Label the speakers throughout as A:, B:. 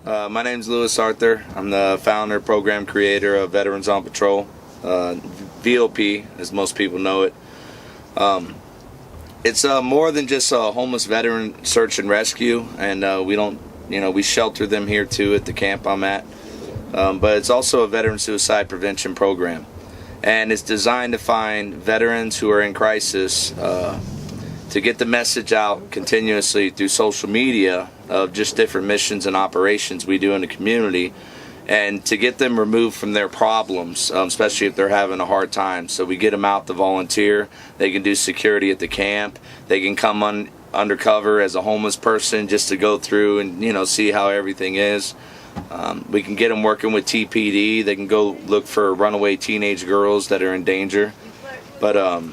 A: My name's Lewis Arthur. I'm the founder, program creator of Veterans on Patrol, VOP, as most people know it. It's more than just a homeless veteran search and rescue, and we shelter them here too at the camp I'm at. But it's also a veteran suicide prevention program, and it's designed to find veterans who are in crisis, to get the message out continuously through social media of just different missions and operations we do in the community, and to get them removed from their problems, especially if they're having a hard time. So we get them out to volunteer. They can do security at the camp. They can come undercover as a homeless person just to go through and see how everything is. We can get them working with TPD. They can go look for runaway teenage girls that are in danger. But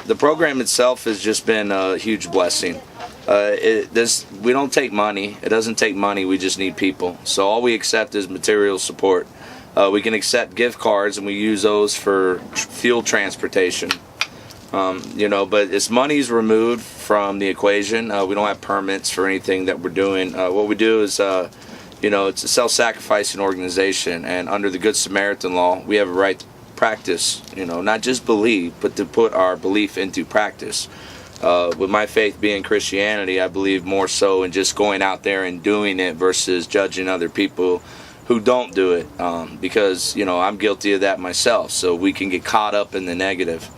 A: the program itself has just been a huge blessing. We don't take money. It doesn't take money. We just need people. So all we accept is material support. We can accept gift cards, and we use those for fuel transportation. But as money's removed from the equation, we don't have permits for anything that we're doing. What we do is, it's a self-sacrificing organization, and under the Good Samaritan law, we have a right to practice, not just believe, but to put our belief into practice. With my faith being Christianity, I believe more so in just going out there and doing it versus judging other people who don't do it, because I'm guilty of that myself, so we can get caught up in the negative.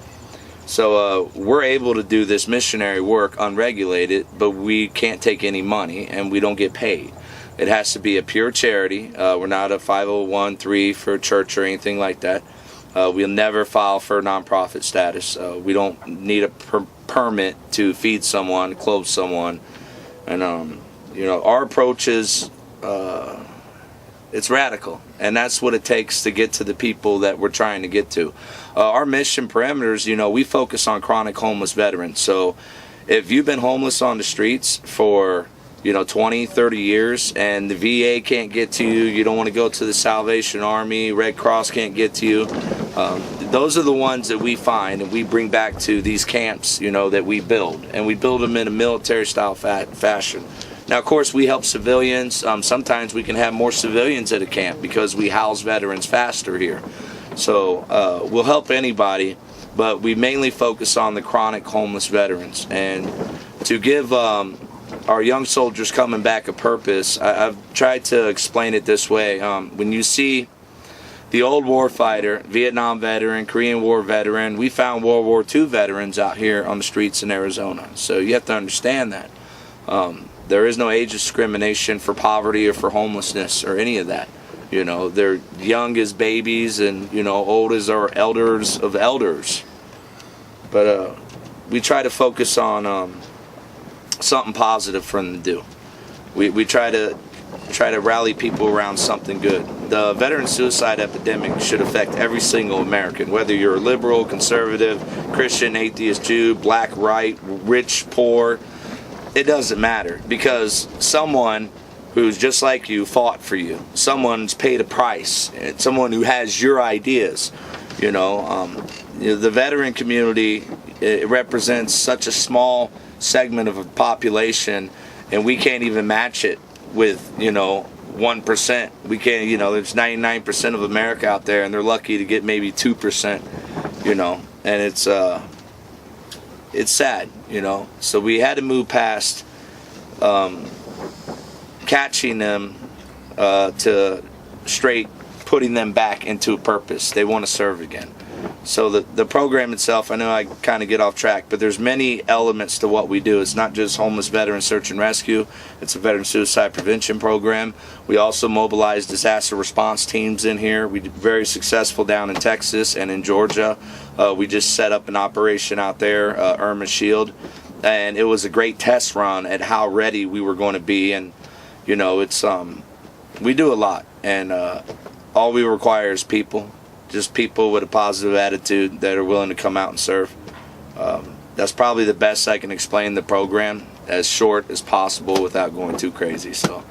A: So we're able to do this missionary work unregulated, but we can't take any money, and we don't get paid. It has to be a pure charity. We're not a 501(c)(3) for a church or anything like that. We'll never file for nonprofit status. We don't need a permit to feed someone, clothe someone, and our approach is it's radical, and that's what it takes to get to the people that we're trying to get to. Our mission parameters, we focus on chronic homeless veterans. So if you've been homeless on the streets for 20, 30 years, and the VA can't get to you, you don't want to go to the Salvation Army, Red Cross can't get to you, those are the ones that we find and we bring back to these camps, that we build. And we build them in a military-style fashion. Now, of course, we help civilians. Sometimes we can have more civilians at a camp because we house veterans faster here. So we'll help anybody, but we mainly focus on the chronic homeless veterans. And to give our young soldiers coming back a purpose, I've tried to explain it this way. When you see the old war fighter, Vietnam veteran, Korean War veteran, we found World War II veterans out here on the streets in Arizona. So you have to understand that. There is no age discrimination for poverty or for homelessness or any of that. They're young as babies and, old as our elders of elders. But we try to focus on something positive for them to do. We try to rally people around something good. The veteran suicide epidemic should affect every single American, whether you're liberal, conservative, Christian, atheist, Jew, black, white, rich, poor. It doesn't matter, because someone who's just like you fought for you. Someone's paid a price. Someone who has your ideas. The veteran community, it represents such a small segment of a population, and we can't even match it with 1%. We can't. There's 99% of America out there, and they're lucky to get maybe 2%. And it's sad. So we had to move past catching them to straight putting them back into a purpose. They want to serve again. So the program itself, I know I kind of get off track, but there's many elements to what we do. It's not just homeless veteran search and rescue. It's a veteran suicide prevention program. We also mobilize disaster response teams in here. We're very successful down in Texas and in Georgia. We just set up an operation out there, Irma Shield, and it was a great test run at how ready we were going to be. And it's we do a lot, and all we require is people. Just people with a positive attitude that are willing to come out and serve. That's probably the best I can explain the program, as short as possible without going too crazy. So.